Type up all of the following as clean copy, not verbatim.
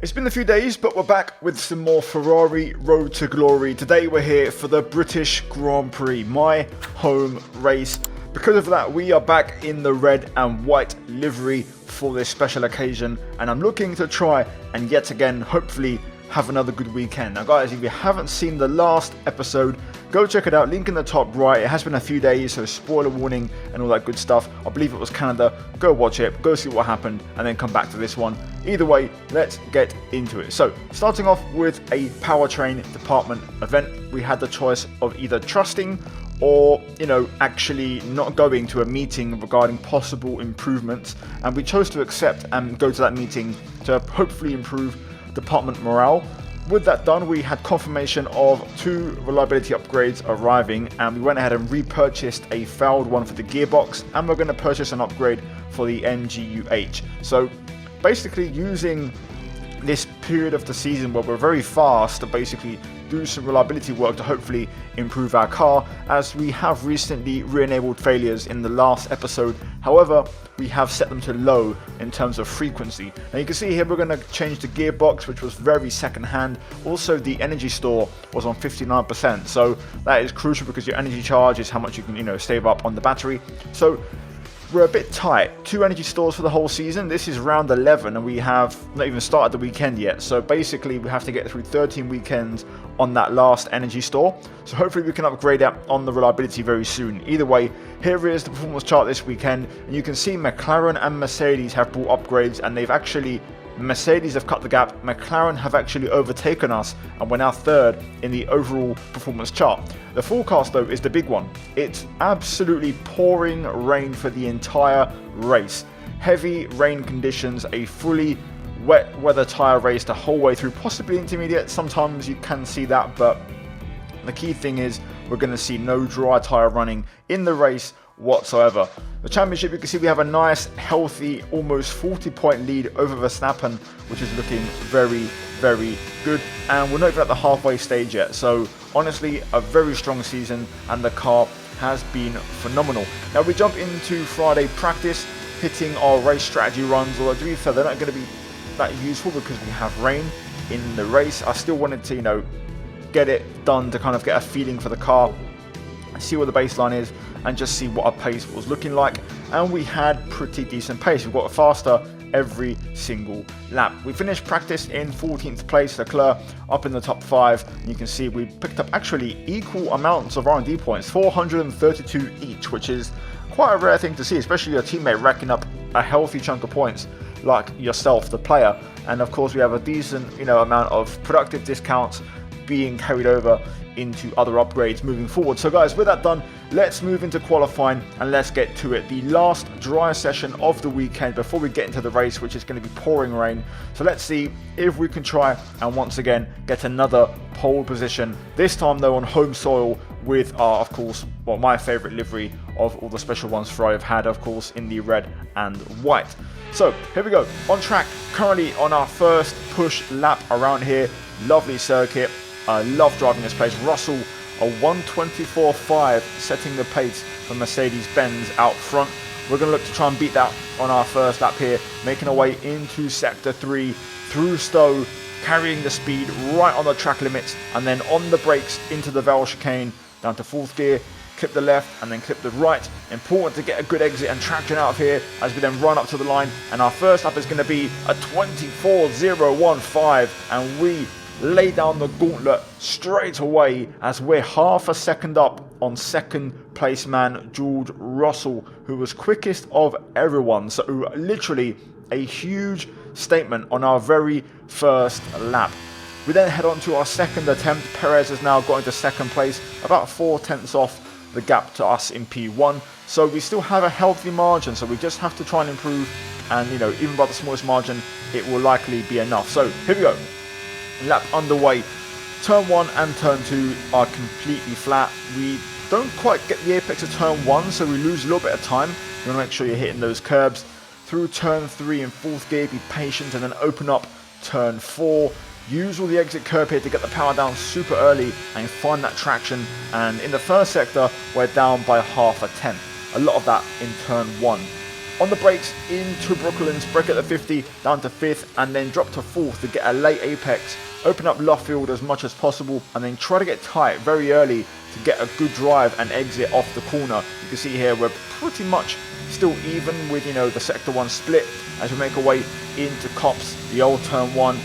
It's been a few days, but we're back with some more Ferrari Road to Glory. Today we're here for the British Grand Prix, my home race. Because of that, we are back in the red and white livery for this special occasion, and I'm looking to try and yet again, hopefully, have another good weekend. Now guys, if you haven't seen the last episode, go check it out, link in the top right. It has been a few days, so spoiler warning and all that good stuff. I believe it was Canada. Go watch it, go see what happened, and then come back to this one. Either way, let's get into it. So, starting off with a powertrain department event, we had the choice of either trusting or, actually not going to a meeting regarding possible improvements, and we chose to accept and go to that meeting to hopefully improve department morale. With that done, we had confirmation of 2 reliability upgrades arriving, and we went ahead and repurchased a failed one for the gearbox, and we're going to purchase an upgrade for the MGUH. So basically using this period of the season where we're very fast to basically do some reliability work to hopefully improve our car, as we have recently re-enabled failures in the last episode. However, we have set them to low in terms of frequency. Now you can see here we're going to change the gearbox, which was very second hand. Also, the energy store was on 59%, so that is crucial because your energy charge is how much you can save up on the battery. So we're a bit tight. 2 energy stores for the whole season. This is round 11 and we have not even started the weekend yet. So basically we have to get through 13 weekends on that last energy store. So hopefully we can upgrade that on the reliability very soon. Either way, here is the performance chart this weekend. And you can see McLaren and Mercedes have brought upgrades, and Mercedes have cut the gap. McLaren have actually overtaken us, and we're now 3rd in the overall performance chart. The forecast though is the big one. It's absolutely pouring rain for the entire race. Heavy rain conditions, a fully wet weather tyre race the whole way through, possibly intermediate. Sometimes you can see that, but the key thing is we're going to see no dry tyre running in the race whatsoever. The championship, you can see we have a nice, healthy, almost 40-point lead over Verstappen, which is looking very, very good. And we're not even at the halfway stage yet. So honestly, a very strong season, and the car has been phenomenal. Now we jump into Friday practice, hitting our race strategy runs. Although to be fair, they're not going to be that useful because we have rain in the race. I still wanted to, get it done to kind of get a feeling for the car, see what the baseline is, and just see what our pace was looking like. And we had pretty decent pace. We got faster every single lap. We finished practice in 14th place, Leclerc up in the top 5. And you can see we picked up actually equal amounts of R&D points, 432 each, which is quite a rare thing to see, especially your teammate racking up a healthy chunk of points like yourself, the player. And of course we have a decent amount of productive discounts being carried over into other upgrades moving forward. So guys, with that done, let's move into qualifying and let's get to it. The last dry session of the weekend before we get into the race, which is going to be pouring rain. So let's see if we can try and once again get another pole position, this time though on home soil with our, of course, my favorite livery of all the special ones Ferrari have had, of course, in the red and white. So here we go, on track, currently on our first push lap around here. Lovely circuit. I love driving this place. Russell, a 1:24.5, setting the pace for Mercedes-Benz out front. We're going to look to try and beat that on our first lap here, making our way into Sector 3, through Stowe, carrying the speed right on the track limits, and then on the brakes into the Vale chicane, down to 4th gear, clip the left and then clip the right. Important to get a good exit and traction out of here as we then run up to the line. And our first lap is going to be a 24.015, and we lay down the gauntlet straight away as we're half a second up on second place man George Russell, who was quickest of everyone. So literally a huge statement on our very first lap. We then head on to our second attempt. Perez has now got into second place, about 4 tenths off the gap to us in P1. So we still have a healthy margin, so we just have to try and improve, and even by the smallest margin it will likely be enough. So here we go. Lap underway. Turn 1 and turn 2 are completely flat. We don't quite get the apex of turn 1, so we lose a little bit of time. You want to make sure you're hitting those curbs. Through turn 3 and 4th gear, be patient, and then open up turn 4. Use all the exit curb here to get the power down super early and find that traction. And in the first sector, we're down by half a tenth. A lot of that in turn 1. On the brakes into Brooklands, brake at the 50, down to 5th, and then drop to 4th to get a late apex. Open up Luffield as much as possible, and then try to get tight very early to get a good drive and exit off the corner. You can see here we're pretty much still even with, you know, the sector 1 split as we make our way into Cops, the old turn 1,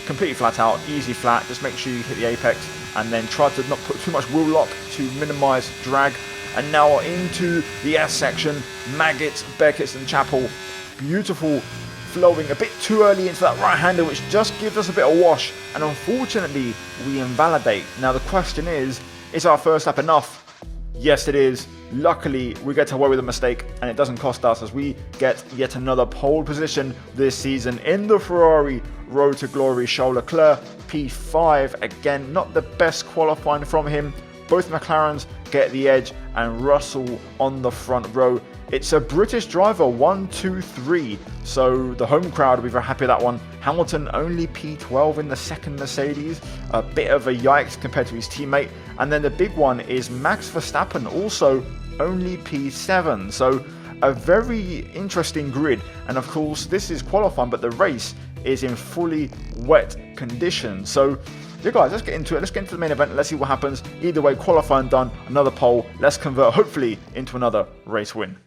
completely flat out, easy flat. Just make sure you hit the apex and then try to not put too much wheel lock to minimize drag. And now into the S section, Maggots, Beckett's and Chapel. Beautiful, flowing a bit too early into that right-hander, which just gives us a bit of wash. And unfortunately, we invalidate. Now the question is our first lap enough? Yes, it is. Luckily, we get away with a mistake and it doesn't cost us as we get yet another pole position this season in the Ferrari Road to Glory. Charles Leclerc, P5. Again, not the best qualifying from him. Both McLarens get the edge and Russell on the front row. It's a British driver, 1, 2, 3. So the home crowd will be very happy with that one. Hamilton only P12 in the second Mercedes. A bit of a yikes compared to his teammate. And then the big one is Max Verstappen, also only P7. So a very interesting grid. And of course, this is qualifying, but the race is in fully wet conditions. So yeah, guys, let's get into it. Let's get into the main event. Let's see what happens. Either way, qualifying done, another pole. Let's convert, hopefully, into another race win.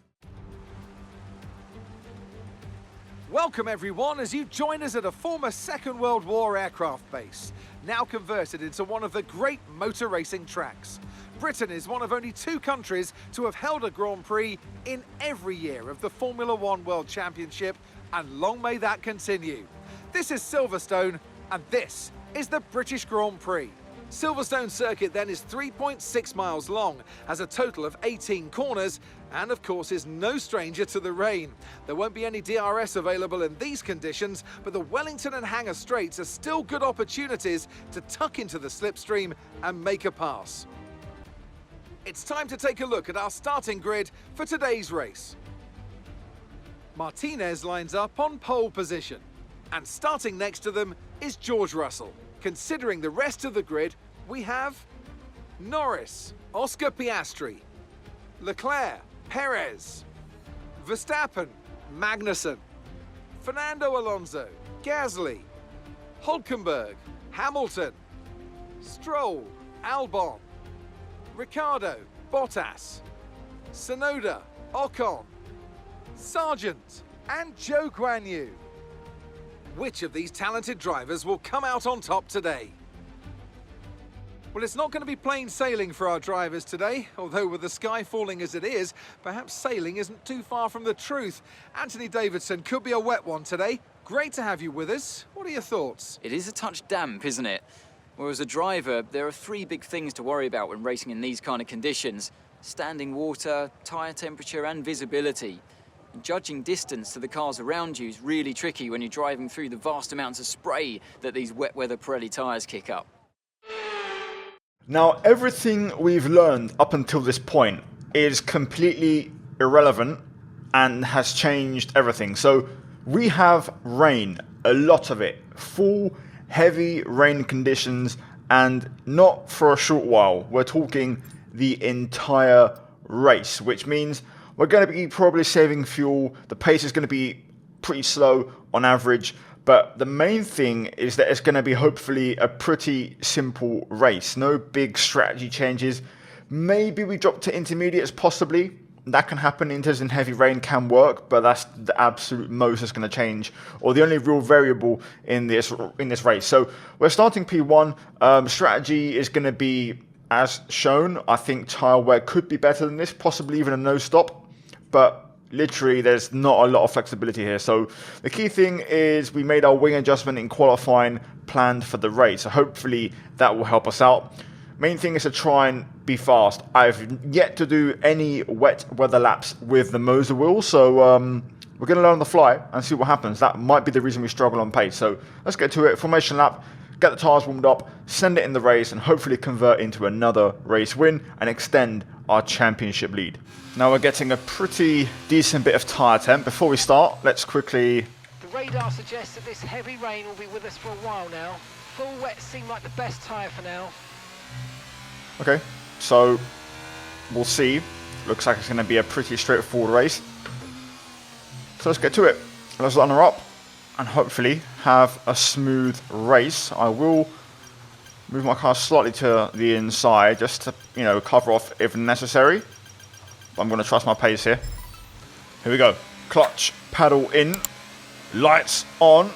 Welcome everyone as you join us at a former Second World War aircraft base, now converted into one of the great motor racing tracks. Britain is one of only 2 countries to have held a Grand Prix in every year of the Formula One World Championship, and long may that continue. This is Silverstone, and this is the British Grand Prix. Silverstone circuit then is 3.6 miles long, has a total of 18 corners, and of course is no stranger to the rain. There won't be any DRS available in these conditions, but the Wellington and Hangar Straights are still good opportunities to tuck into the slipstream and make a pass. It's time to take a look at our starting grid for today's race. Martinez lines up on pole position, and starting next to them is George Russell. Considering the rest of the grid, we have Norris, Oscar Piastri, Leclerc, Perez, Verstappen, Magnussen, Fernando Alonso, Gasly, Hülkenberg, Hamilton, Stroll, Albon, Ricciardo, Bottas, Tsunoda, Ocon, Sargent, and Zhou Guanyu. Which of these talented drivers will come out on top today? Well, it's not going to be plain sailing for our drivers today, although with the sky falling as it is, perhaps sailing isn't too far from the truth. Anthony Davidson, could be a wet one today. Great to have you with us. What are your thoughts? It is a touch damp, isn't it? Well, as a driver, there are 3 big things to worry about when racing in these kind of conditions: standing water, tyre temperature and visibility. Judging distance to the cars around you is really tricky when you're driving through the vast amounts of spray that these wet weather Pirelli tyres kick up. Now, everything we've learned up until this point is completely irrelevant and has changed everything. So we have rain, a lot of it, full heavy rain conditions, and not for a short while. We're talking the entire race, which means we're going to be probably saving fuel. The pace is going to be pretty slow on average. But the main thing is that it's going to be hopefully a pretty simple race. No big strategy changes. Maybe we drop to intermediates, possibly. That can happen. Inters in heavy rain can work, but that's the absolute most that's going to change, or the only real variable in this race. So we're starting P1. Strategy is going to be as shown. I think tyre wear could be better than this, possibly even a no stop. But literally, there's not a lot of flexibility here. So the key thing is we made our wing adjustment in qualifying planned for the race. So hopefully that will help us out. Main thing is to try and be fast. I've yet to do any wet weather laps with the Moser wheel. So we're going to learn on the fly and see what happens. That might be the reason we struggle on pace. So let's get to it. Formation lap. Get the tyres warmed up, send it in the race, and hopefully convert into another race win and extend our championship lead. Now we're getting a pretty decent bit of tyre temp. Before we start, let's quickly... The radar suggests that this heavy rain will be with us for a while now. Full wet seem like the best tyre for now. Okay, so we'll see. Looks like it's going to be a pretty straightforward race. So let's get to it. Let's line her up and hopefully have a smooth race. I will move my car slightly to the inside just to, you know, cover off if necessary. But I'm going to trust my pace here. Here we go. Clutch, pedal in, lights on.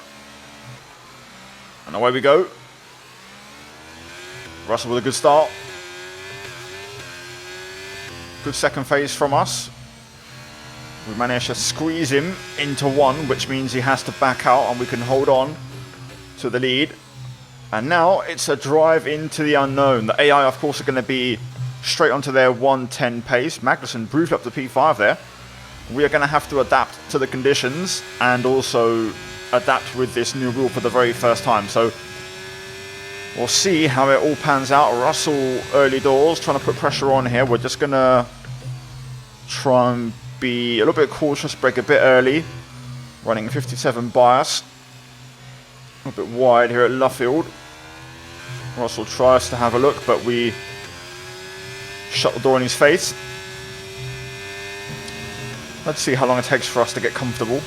And away we go. Russell with a good start. Good second phase from us. We managed to squeeze him into one, which means he has to back out and we can hold on to the lead. And now it's a drive into the unknown. The AI, of course, are going to be straight onto their 110 pace. Magnussen briefed up to P5 there. We are going to have to adapt to the conditions and also adapt with this new rule for the very first time. So we'll see how it all pans out. Russell early doors, trying to put pressure on here. We're just going to try and be a little bit cautious, brake a bit early. Running 57 bias. A little bit wide here at Luffield. Russell tries to have a look, but we shut the door in his face. Let's see how long it takes for us to get comfortable.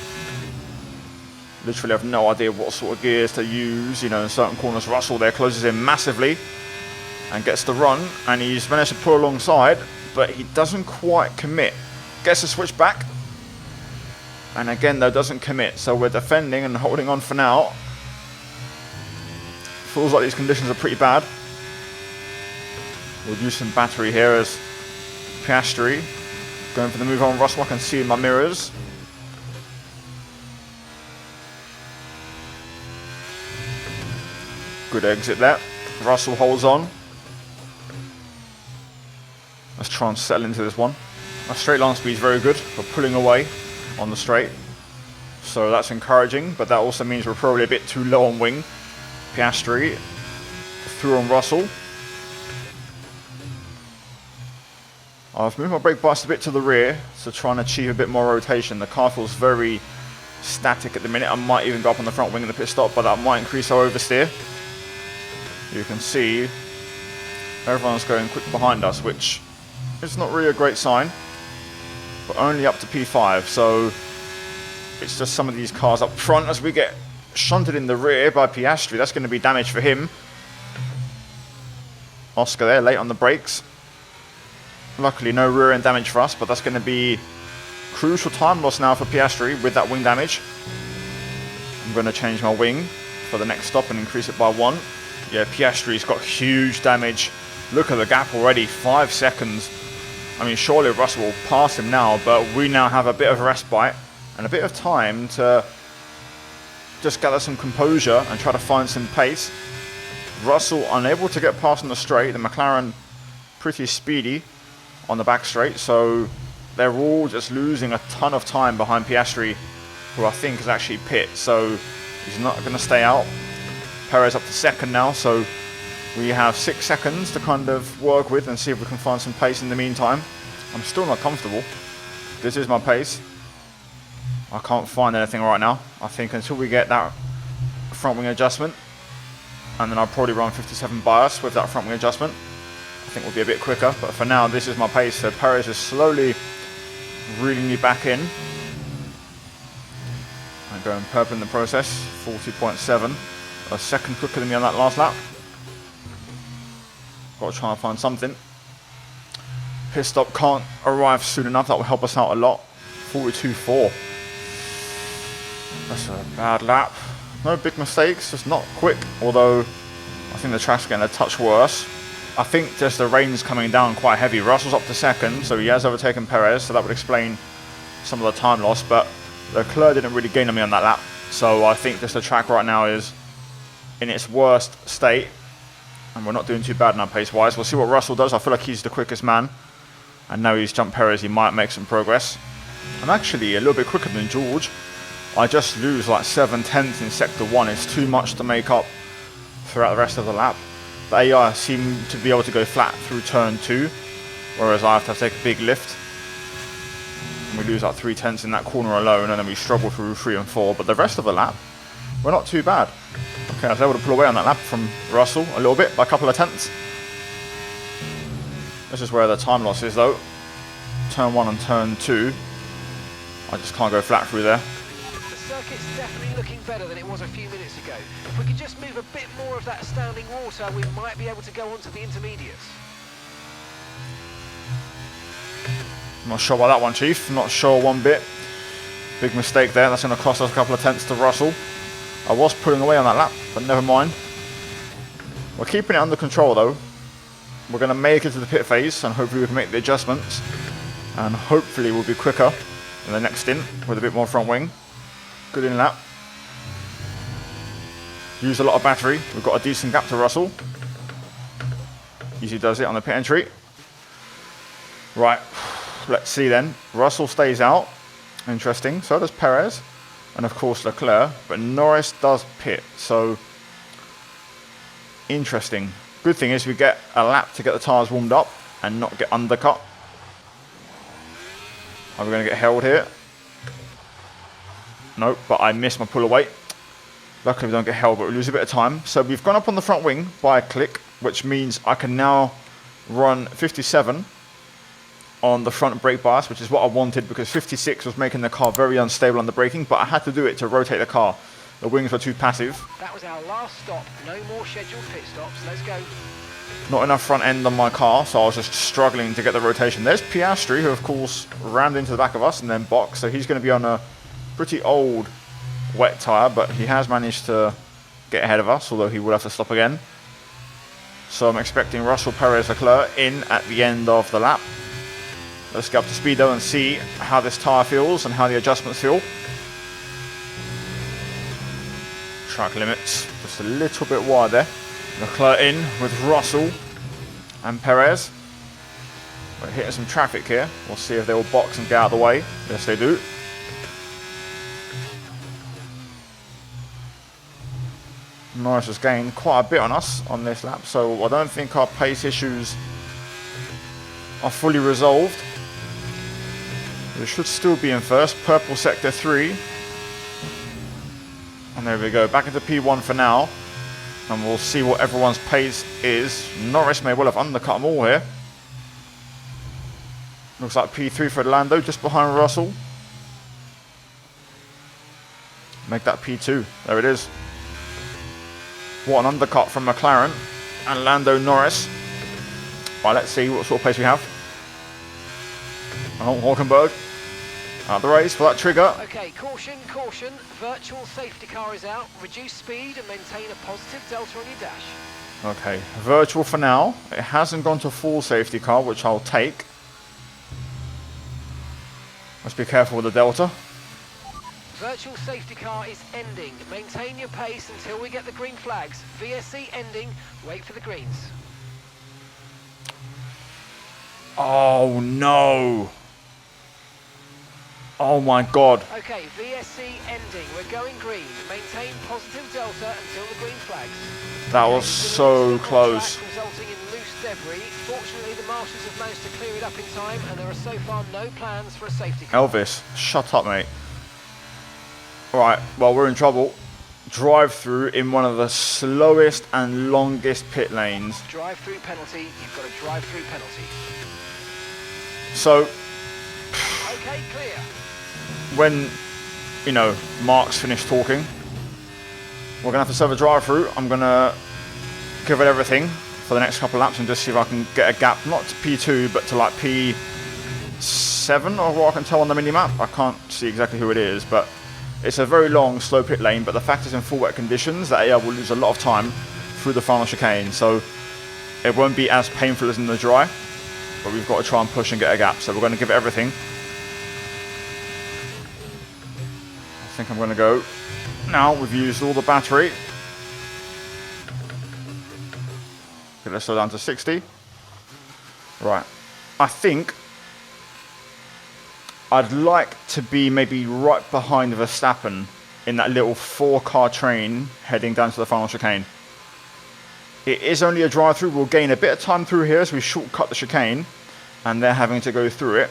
Literally have no idea what sort of gears to use, you know, in certain corners. Russell there closes in massively and gets the run, and he's managed to pull alongside, but he doesn't quite commit. Gets to switch back, and again though doesn't commit, so we're defending and holding on for now. Feels like these conditions are pretty bad. We'll use some battery here as Piastri going for the move on Russell. I can see in my mirrors. Good exit there. Russell holds on. Let's try and settle into this one. Our straight line speed is very good. We're pulling away on the straight, so that's encouraging, but that also means we're probably a bit too low on wing. Piastri through on Russell. I've moved my brake bias a bit to the rear to try and achieve a bit more rotation. The car feels very static at the minute. I might even go up on the front wing in the pit stop, but that might increase our oversteer. You can see everyone's going quick behind us, which is not really a great sign. But only up to P5, so it's just some of these cars up front as we get shunted in the rear by Piastri. That's going to be damage for him. Oscar there, late on the brakes. Luckily, no rear end damage for us, but that's going to be crucial time loss now for Piastri with that wing damage. I'm going to change my wing for the next stop and increase it by 1. Yeah, Piastri's got huge damage. Look at the gap already, 5 seconds. I mean, surely Russell will pass him now, but we now have a bit of respite and a bit of time to just gather some composure and try to find some pace. Russell unable to get past on the straight. The McLaren pretty speedy on the back straight, so they're all just losing a ton of time behind Piastri, who I think is actually pit, so he's not going to stay out. Perez up to second now, so we have 6 seconds to kind of work with and see if we can find some pace in the meantime. I'm still not comfortable. This is my pace. I can't find anything right now. I think until we get that front wing adjustment, and then I'll probably run 57 bias with that front wing adjustment. I think we'll be a bit quicker, but for now this is my pace. So Perez is slowly reeling me back in. I'm going purple in the process, 40.7. A second quicker than me on that last lap. Got to try and find something. Pit stop can't arrive soon enough. That will help us out a lot. 42.4. That's a bad lap. No big mistakes, just not quick. Although I think the track's getting a touch worse. I think just the rain's coming down quite heavy. Russell's up to second, so he has overtaken Perez, so that would explain some of the time loss, but Leclerc didn't really gain on me on that lap. So I think just the track right now is in its worst state, and we're not doing too bad now pace-wise. We'll see what Russell does. I feel like he's the quickest man, and now he's jumped Perez, he might make some progress. I'm actually a little bit quicker than George. I just lose like 7/10 in sector 1. It's too much to make up throughout the rest of the lap. The AI seem to be able to go flat through turn 2, whereas I have to take a big lift. And we lose like 3/10 in that corner alone, and then we struggle through 3 and 4. But the rest of the lap, we're not too bad. Okay, I was able to pull away on that lap from Russell a little bit by a couple of tenths. This is where the time loss is though. Turn 1 and turn 2. I just can't go flat through there. The circuit's definitely looking better than it was a few minutes ago. If we could just move a bit more of that standing water, we might be able to go on to the intermediates. I'm not sure about that one, Chief. Not sure one bit. Big mistake there. That's going to cost us a couple of tenths to Russell. I was pulling away on that lap, but never mind. We're keeping it under control though. We're going to make it to the pit phase and hopefully we can make the adjustments. And hopefully we'll be quicker in the next stint with a bit more front wing. Good in lap. Use a lot of battery. We've got a decent gap to Russell. Easy does it on the pit entry. Right, let's see then. Russell stays out. Interesting. So does Perez. And of course Leclerc. But Norris does pit. So, interesting. Good thing is we get a lap to get the tyres warmed up and not get undercut. Are we going to get held here? Nope, but I missed my pull away. Luckily we don't get held, but we lose a bit of time. So we've gone up on the front wing by a click, which means I can now run 57 on the front brake bias, which is what I wanted because 56 was making the car very unstable on the braking, but I had to do it to rotate the car. The wings were too passive. That was our last stop. No more scheduled pit stops. Let's go. Not enough front end on my car, so I was just struggling to get the rotation. There's Piastri, who of course rammed into the back of us and then boxed, so he's going to be on a pretty old wet tyre, but he has managed to get ahead of us, although he will have to stop again. So I'm expecting Russell, Perez, Leclerc in at the end of the lap. Let's get up to speed though and see how this tyre feels and how the adjustments feel. Track limits, just a little bit wide there. Leclerc in with Russell and Perez. We're hitting some traffic here. We'll see if they will box and get out of the way. Yes, they do. Norris has gained quite a bit on us on this lap, so I don't think our pace issues are fully resolved. We should still be in first. Purple sector 3. And there we go. Back into P1 for now. And we'll see what everyone's pace is. Norris may well have undercut them all here. Looks like P3 for Lando, just behind Russell. Make that P2. There it is. What an undercut from McLaren and Lando Norris. Right, let's see what sort of pace we have. Oh, Hulkenberg out the race for that trigger. Okay, caution, caution. Virtual safety car is out. Reduce speed and maintain a positive delta on your dash. Okay, virtual for now. It hasn't gone to full safety car, which I'll take. Let's be careful with the delta. Virtual safety car is ending. Maintain your pace until we get the green flags. VSC ending. Wait for the greens. Oh no! Oh my god. Okay, VSC ending. We're going green. Maintain positive delta until the green flags. That was so close. Track, resulting in loose debris. Fortunately, the marshals have managed to clear it up in time, and there are so far no plans for a safety car. Elvis, shut up, mate. Right, well, we're in trouble. Drive through in one of the slowest and longest pit lanes. Drive through penalty. You've got a drive through penalty. So, okay, clear. When, you know, Mark's finished talking, we're going to have to serve a drive through. I'm going to give it everything for the next couple of laps and just see if I can get a gap, not to P2, but to like P7 or what I can tell on the mini-map. I can't see exactly who it is, but it's a very long, slow pit lane, but the fact is in full wet conditions, that AR will lose a lot of time through the final chicane, so it won't be as painful as in the dry, but we've got to try and push and get a gap, so we're going to give it everything. I think I'm going to go. Now we've used all the battery. Okay, let's slow down to 60. Right. I think I'd like to be maybe right behind Verstappen in that little 4-car train heading down to the final chicane. It is only a drive-through. We'll gain a bit of time through here as we shortcut the chicane, and they're having to go through it.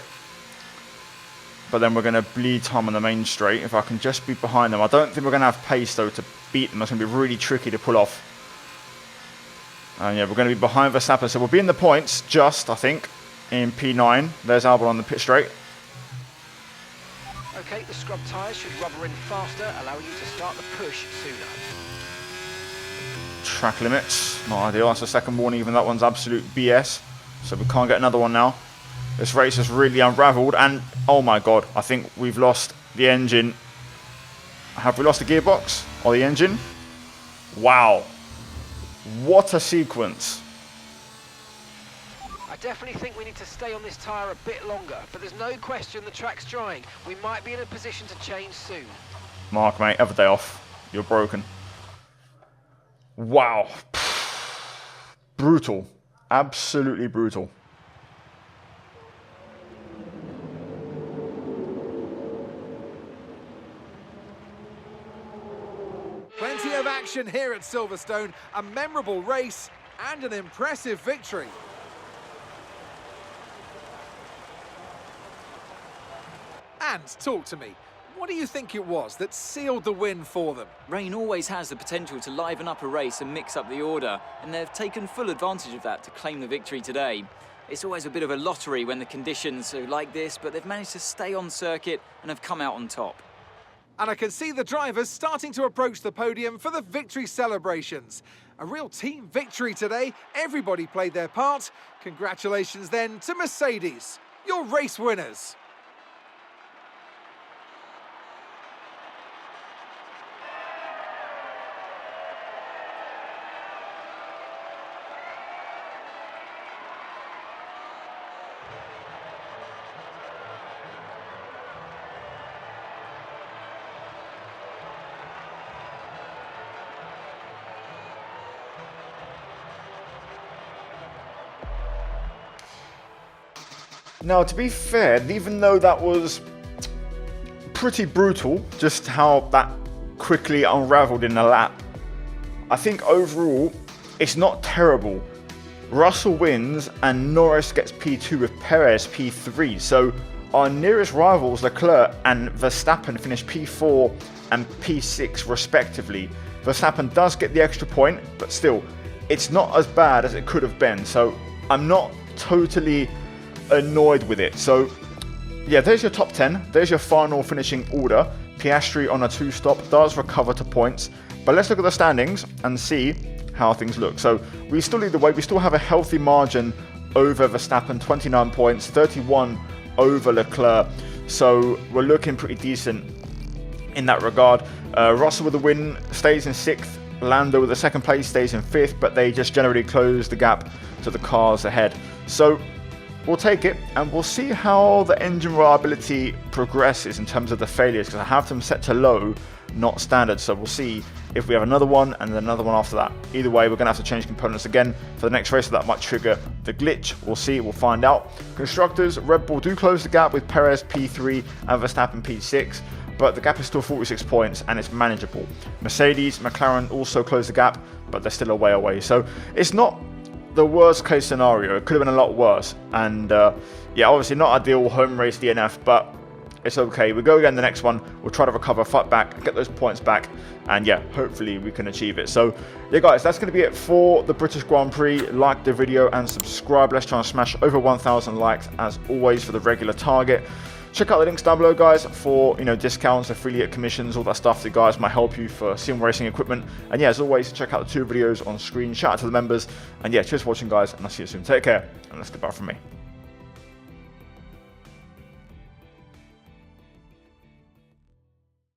But then we're going to bleed time on the main straight if I can just be behind them. I don't think we're going to have pace, though, to beat them. It's going to be really tricky to pull off. And yeah, we're going to be behind Verstappen. So we'll be in the points just, I think, in P9. There's Albon on the pit straight. Okay, the scrub tyres should rubber in faster, allowing you to start the push sooner. Track limits, not ideal. That's the second warning, even that one's absolute BS. So we can't get another one now. This race has really unraveled, and oh my god, I think we've lost the engine. Have we lost the gearbox or the engine? Wow. What a sequence. I definitely think we need to stay on this tyre a bit longer, but there's no question the track's drying. We might be in a position to change soon. Mark, mate, have a day off. You're broken. Wow. Brutal. Absolutely brutal. Plenty of action here at Silverstone, a memorable race and an impressive victory. And talk to me, what do you think it was that sealed the win for them? Rain always has the potential to liven up a race and mix up the order, and they've taken full advantage of that to claim the victory today. It's always a bit of a lottery when the conditions are like this, but they've managed to stay on circuit and have come out on top. And I can see the drivers starting to approach the podium for the victory celebrations. A real team victory today. Everybody played their part. Congratulations then to Mercedes, your race winners. Now, to be fair, even though that was pretty brutal, just how that quickly unraveled in a lap, I think overall, it's not terrible. Russell wins and Norris gets P2 with Perez P3. So our nearest rivals, Leclerc and Verstappen, finish P4 and P6 respectively. Verstappen does get the extra point, but still, it's not as bad as it could have been. So I'm not totally annoyed with it. So yeah, there's your top 10. There's your final finishing order. Piastri on a 2-stop does recover to points. But let's look at the standings and see how things look. So we still lead the way. We still have a healthy margin over Verstappen, 29 points, 31 over Leclerc. So we're looking pretty decent in that regard. Russell with the win stays in 6th. Lando with the 2nd place stays in 5th, but they just generally close the gap to the cars ahead. So we'll take it, and we'll see how the engine reliability progresses in terms of the failures, because I have them set to low, not standard. So we'll see if we have another one and then another one after that. Either way, we're going to have to change components again for the next race, so that might trigger the glitch. We'll see, we'll find out. Constructors, Red Bull do close the gap with Perez P3 and Verstappen P6, but the gap is still 46 points and it's manageable. Mercedes, McLaren also close the gap, but they're still a way away. So it's not the worst case scenario. It could have been a lot worse, and yeah, obviously not ideal home race DNF, but it's okay. We go again the next one. We'll try to recover, fight back, get those points back, and yeah, hopefully we can achieve it. So yeah guys, that's going to be it for the British Grand Prix. Like the video and subscribe. Let's try and smash over 1,000 likes as always for the regular target. Check out the links down below, guys, for discounts, affiliate commissions, all that stuff that guys might help you for sim racing equipment. And yeah, as always, check out the 2 videos on screen. Shout out to the members, and yeah, cheers for watching, guys, and I'll see you soon. Take care, and that's goodbye from me.